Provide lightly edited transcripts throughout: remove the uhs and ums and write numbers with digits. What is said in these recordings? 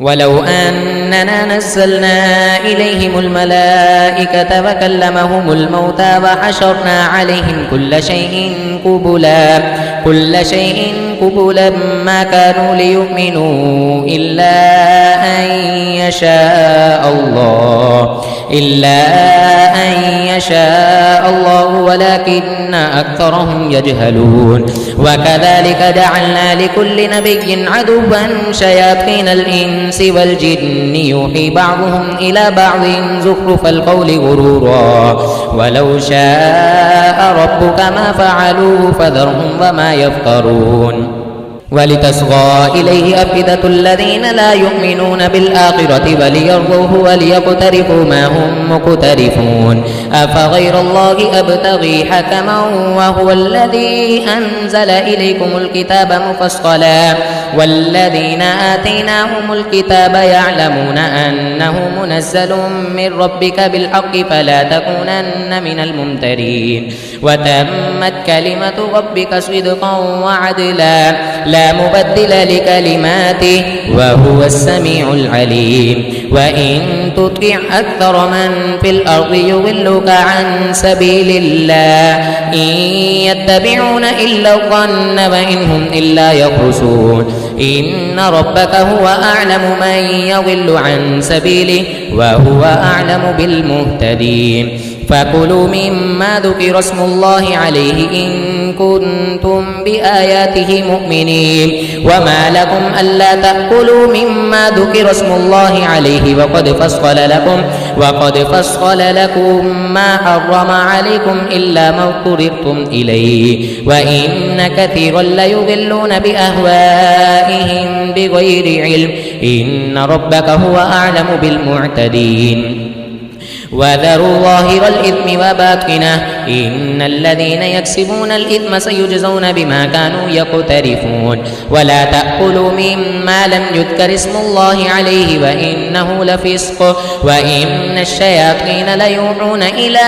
ولو أننا نزلنا إليهم الملائكة فكلمهم الموتى وحشرنا عليهم كل شيء قبلا ما كانوا ليؤمنوا إلا أن يشاء الله ولكن أكثرهم يجهلون. وكذلك جعلنا لكل نبي عدوا شياطين الإنس والجن يوحي بعضهم إلى بعض زخرف القول غرورا ولو شاء ربك ما فعلوه فذرهم وما يفترون. ولتصغى إليه أفئدة الذين لا يؤمنون بالآخرة وليرضوه وليقترفوا ما هم مقترفون. أفغير الله أبتغي حكما وهو الذي أنزل إليكم الكتاب مفصلا والذين آتيناهم الكتاب يعلمون أنه منزل من ربك بالحق فلا تكونن من الممترين. وتمت كلمة ربك صدقا وعدلا لا مبدل لكلماته وهو السميع العليم. وإن تطع أكثر من في الأرض يضلوك عن سبيل الله إن يتبعون إلا الظن وإن هم إلا يخرصون. إن ربك هو أعلم من يضل عن سبيله وهو أعلم بالمهتدين. فكلوا مما ذكر اسم الله عليه إن كنتم بآياته مؤمنين. وما لكم ألا تأكلوا مما ذكر اسم الله عليه وقد فصل لكم ما حرم عليكم إلا ما اضطررتم إليه وإن كثيرا ليضلون بأهوائهم بغير علم إن ربك هو أعلم بالمعتدين. وذروا ظاهر الإثم وباطنه إن الذين يكسبون الإثم سيجزون بما كانوا يقترفون. ولا تأكلوا مما لم يذكر اسم الله عليه وإنه لفسق وإن الشياطين ليوحون إلى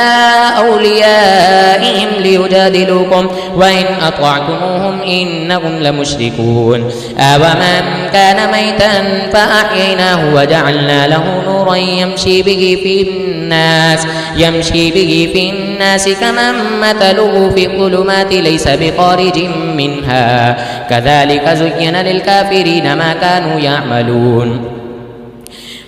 أوليائهم ليجادلوكم وإن أطعتموهم إنهم لمشركون. أومن كان ميتا فأحييناه وجعلنا له نورا يمشي به في الناس كمن مثله في الظلمات ليس بخارج منها كذلك زين للكافرين ما كانوا يعملون.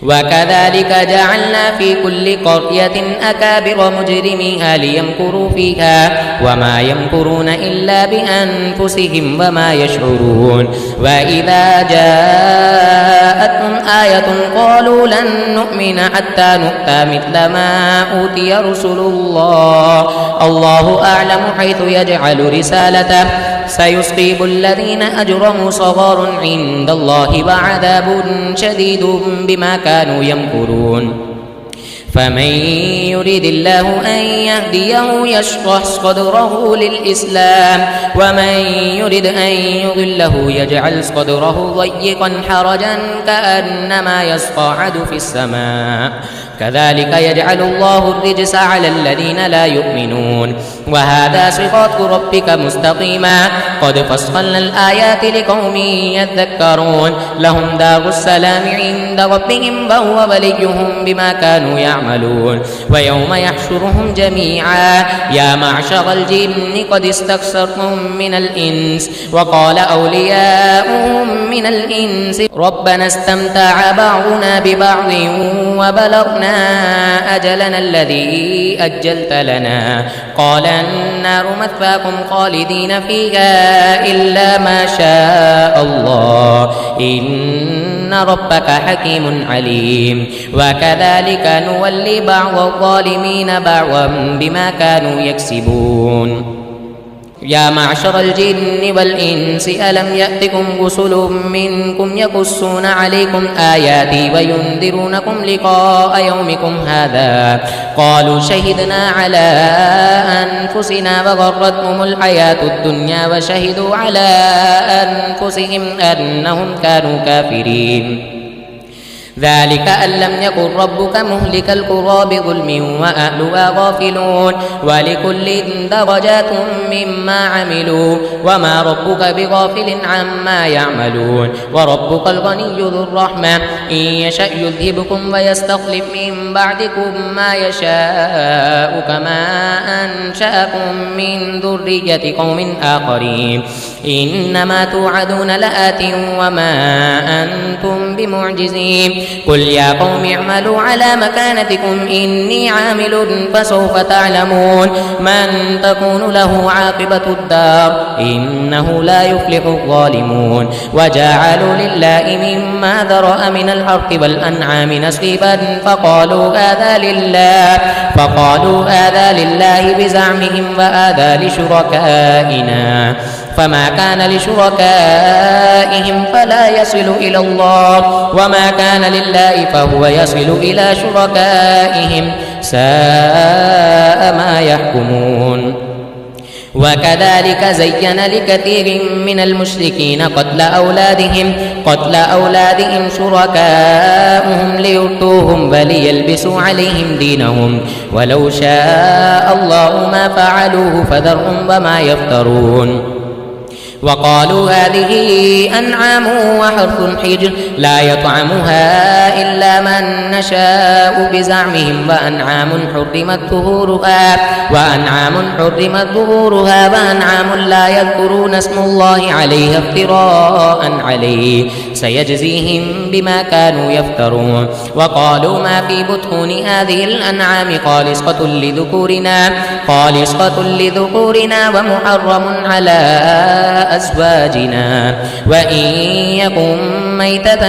وكذلك جعلنا في كل قرية أكابر مجرميها ليمكروا فيها وما يمكرون إلا بأنفسهم وما يشعرون. وإذا جاءتهم آية قالوا لن نؤمن حتى نؤتى مثل ما أوتي رسل الله أعلم حيث يجعل رسالته سيصيب الذين أجرموا صغار عند الله وعذاب شديد بما كانوا يمكرون. فمن يريد الله أن يهديه يشرح صدره للإسلام ومن يريد أن يضله يجعل صدره ضيقا حرجا كأنما يصعد في السماء كذلك يجعل الله الرجس على الذين لا يؤمنون. وهذا صراط ربك مستقيما قد فصلنا الآيات لقوم يذكرون. لهم دار السلام عند ربهم وهو وليهم بما كانوا يعملون. ويوم يحشرهم جميعا يا معشر الجن قد استكثرتم من الإنس وقال أولياؤهم من الإنس ربنا استمتع بعضنا ببعض وبلغنا أجلنا الذي أجلت لنا قال النار مثواكم خالدين فيها إلا ما شاء الله إن ربك حكيم عليم. وكذلك نولي بعض الظالمين بعضا بما كانوا يكسبون. يا معشر الجن والإنس ألم يأتكم رسل منكم يقصون عليكم آياتي وينذرونكم لقاء يومكم هذا قالوا شهدنا على أنفسنا وغرتهم الحياة الدنيا وشهدوا على أنفسهم أنهم كانوا كافرين. ذلك أن لم يكن ربك مهلك القرى بظلم وأهلها غافلون ولكل درجات مما عملوا وما ربك بغافل عما يعملون وربك الغني ذو الرحمة إن يشأ يذهبكم ويستخلف من بعدكم ما يشاء كما أنشأكم من ذرية قوم آخرين إنما توعدون لآت وما أنتم بمعجزين قل يا قوم اعملوا على مكانتكم إني عامل فسوف تعلمون من تكون له عاقبة الدار إنه لا يفلح الظالمون وجعلوا لله مما ذرأ من الحرث والأنعام نصيبا فقالوا هذا لله بزعمهم وهذا لشركائنا فما كان لشركائهم فلا يصل إلى الله وما كان لله فهو يصل إلى شركائهم ساء ما يحكمون وكذلك زين لكثير من المشركين قتل أولادهم شركاؤهم ليردوهم وليلبسوا عليهم دينهم ولو شاء الله ما فعلوه فذرهم وما يفترون وقالوا هذه أنعام وحرث حجر لا يطعمها إلا من نشاء بزعمهم وأنعام حرمت ظهورها وأنعام لا يذكرون اسم الله عليها افتراء عليه سيجزيهم بما كانوا يفترون وقالوا ما في بطون هذه الأنعام خالصة لذكورنا ومحرم على أزواجنا وإن يكن ميتة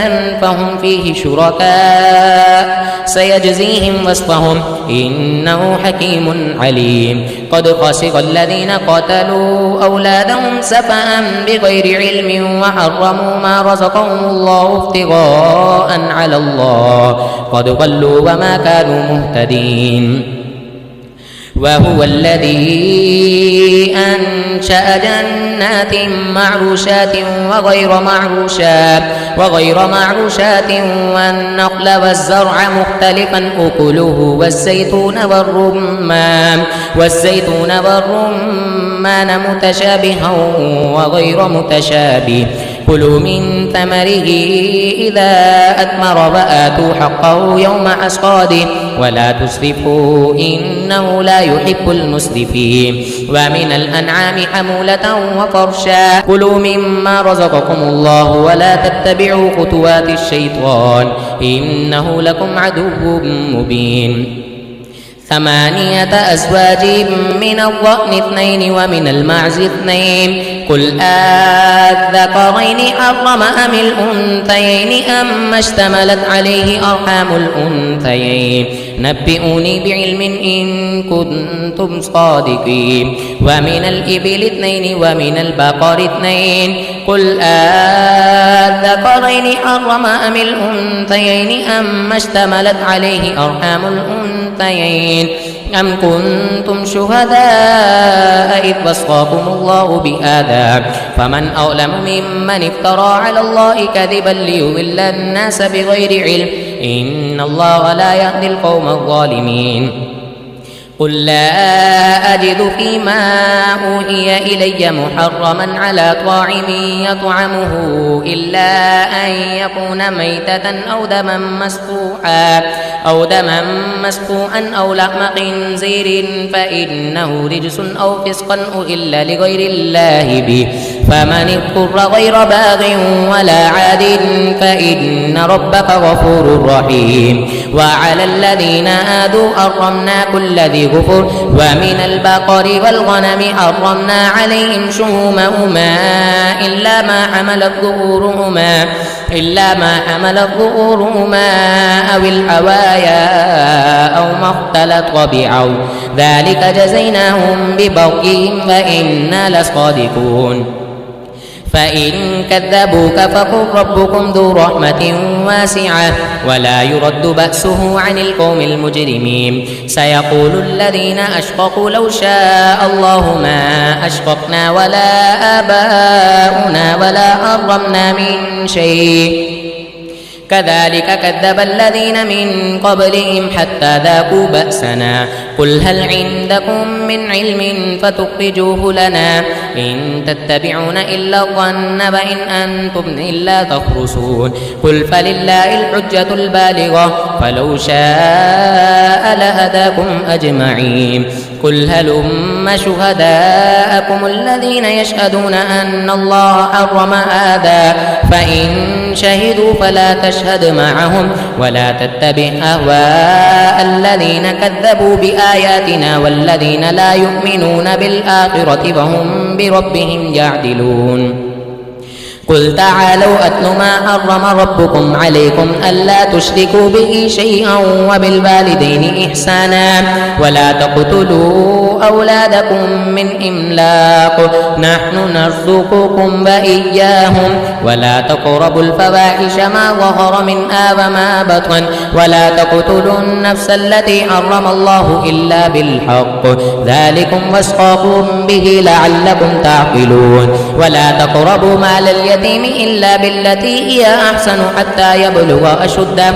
فهم فيه شركاء سيجزيهم وصفهم إنه حكيم عليم قد خسر الذين قتلوا أولادهم سفها بغير علم وحرموا ما رزقهم الله افتراء على الله قد ضلوا وما كانوا مهتدين وهو الذي أنشأ جنات معروشات وغير معروشات والنخل والزرع مختلفا أكله والزيتون والرمان متشابها وغير متشابه كلوا من ثمره إذا أثمر وآتوا حقه يوم حصاده ولا تسرفوا إنه لا يحب المسرفين ومن الأنعام حمولة وفرشا كلوا مما رزقكم الله ولا تتبعوا خطوات الشيطان إنه لكم عدو مبين 8 أزواج من الضأن 2 ومن المعز 2 قل أذكرين حرم أم الأنثيين أما اشتملت عليه أرحام الأنثيين نبئوني بعلم إن كنتم صادقين ومن الإبل 2 ومن البقر 2 قل أذكرين حرم أم الأنثيين أما اشتملت عليه أرحام الأنثيين أم كنتم شهداء إذ وصاكم الله بهذا فمن أظلم ممن افترى على الله كذبا ليضل الناس بغير علم إن الله لا يهدي القوم الظالمين قل لا أجد فيما أوحي إلي محرما على طاعم يطعمه إلا أن يكون ميتة أو دما مسفوحا أو لحم خنزير فإنه رجس أو فسقا أهل لغير الله به فمن اضطر غير باغ ولا عاد فإن ربك غفور رحيم وعلى الذين آدوا حرمنا كل ذي غفر ومن البقر والغنم حرمنا عليهم شهومهما إلا ما حملت ظهورهما أو الحوايا أو ما اختلط ببعض ذلك جزيناهم ببغيهم فإنا لصادقون فإن كذبوك فقل ربكم ذو رحمة واسعة ولا يرد بأسه عن القوم المجرمين سيقول الذين أشركوا لو شاء الله ما أشركنا ولا آباؤنا ولا حرمنا من شيء كذلك كذب الذين من قبلهم حتى ذاقوا بأسنا قل هل عندكم من علم فتخرجوه لنا إن تتبعون إلا الظن وإن أنتم إلا تخرصون قل فلله الحجة البالغة فلو شاء لهداكم أجمعين قل هلم شهداءكم الذين يشهدون أن الله حرم هذا فإن شهدوا فلا تشهد معهم ولا تتبع أهواء الذين كذبوا بآياتنا والذين لا يؤمنون بالآخرة وهم بربهم يعدلون قل تعالوا أتل ما حرم ربكم عليكم ألا تشركوا به شيئا وبالوالدين إحسانا ولا تقتلوا أولادكم من إملاق نحن نرزقكم وإياهم ولا تقربوا الفواحش ما ظهر منها وما بطن ولا تقتلوا النفس التي حرم الله إلا بالحق ذلكم وصاكم به لعلكم تعقلون ولا تقربوا مال اليتيم إلا بالتي هي أحسن حتى يبلغ أشده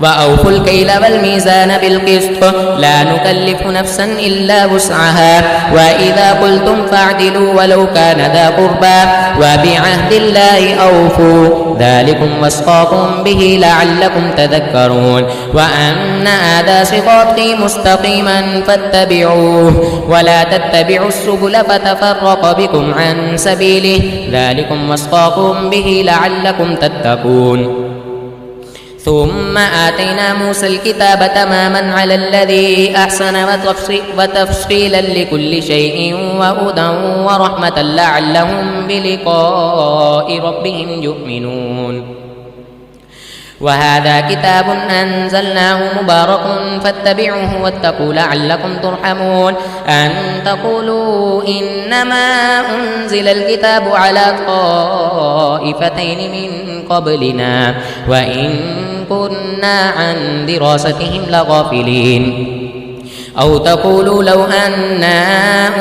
وأوفوا الكيل والميزان بالقسط لا نكلف نفسا إلا وسعها وإذا قلتم فاعدلوا ولو كان ذا قربى وبعهد الله أوفوا ذلكم وصاكم به لعلكم تذكرون وأن هذا صراطي مستقيما فاتبعوه ولا تتبعوا السبل فتفرق بكم عن سبيله ذلكم وصاكم به لعلكم تتقون ثم آتينا موسى الكتاب تماما على الذي أحسن وتفصيلا لكل شيء وهدى ورحمة لعلهم بلقاء ربهم يؤمنون وهذا كتاب أنزلناه مبارك فاتبعوه واتقوا لعلكم ترحمون أن تقولوا إنما أنزل الكتاب على طائفتين من قبلنا وإن كنا عن دراستهم لغافلين أو تقولوا لو أنا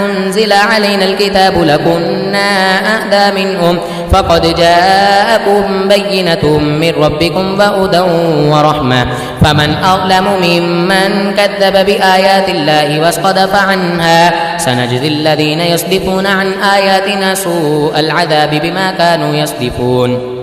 أنزل علينا الكتاب لكنا أهدى منهم فقد جاءكم بينة من ربكم وهدى ورحمة فمن أظلم ممن كذب بآيات الله واصطدف عنها سنجزي الذين يصدفون عن آياتنا سوء العذاب بما كانوا يصدفون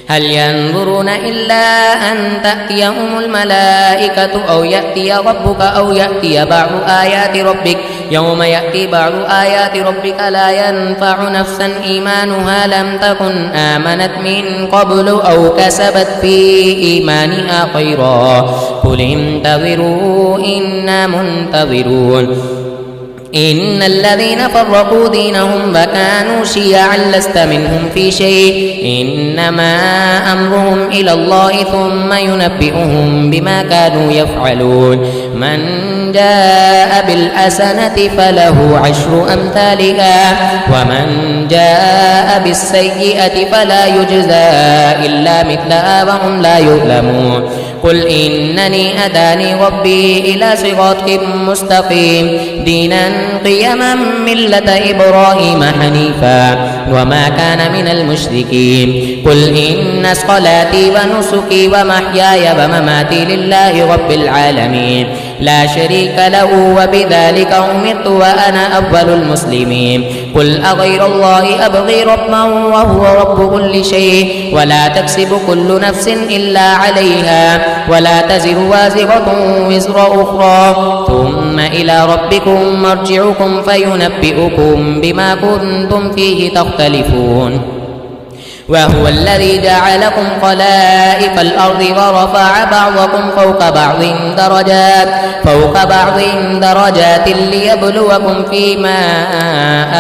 هل ينظرون إلا أن تأتيهم الملائكة أو يأتي ربك أو يأتي بعض آيات ربك يوم يأتي بعض آيات ربك لا ينفع نفسا إيمانها لم تكن آمنت من قبل أو كسبت في إيمانها خيرا قل انتظروا إنا منتظرون إن الذين فرقوا دينهم وكانوا شيعا لست منهم في شيء إنما أمرهم إلى الله ثم ينبئهم بما كانوا يفعلون من جاء بالحسنة فله عشر أمثالها ومن جاء بالسيئة فلا يجزى إلا مثلها وهم لا يظلمون قل إنني هداني ربي إلى صراط مستقيم دينا قيما ملة إبراهيم حنيفا وما كان من المشركين قل إن صلاتي ونسكي ومحياي ومماتي لله رب العالمين لا شريك له وبذلك أمرت وأنا أول المسلمين قل أغير الله أبغي ربا وهو رب كل شيء ولا تكسب كل نفس إلا عليها ولا تزر وازرة وزر أخرى ثم إلى ربكم مرجعكم فينبئكم بما كنتم فيه تختلفون وهو الذي جعلكم خلائف الأرض ورفع بعضكم فوق بعض درجات ليبلوكم فيما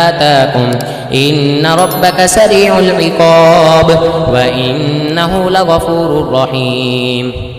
آتاكم إن ربك سريع العقاب وإنه لغفور رحيم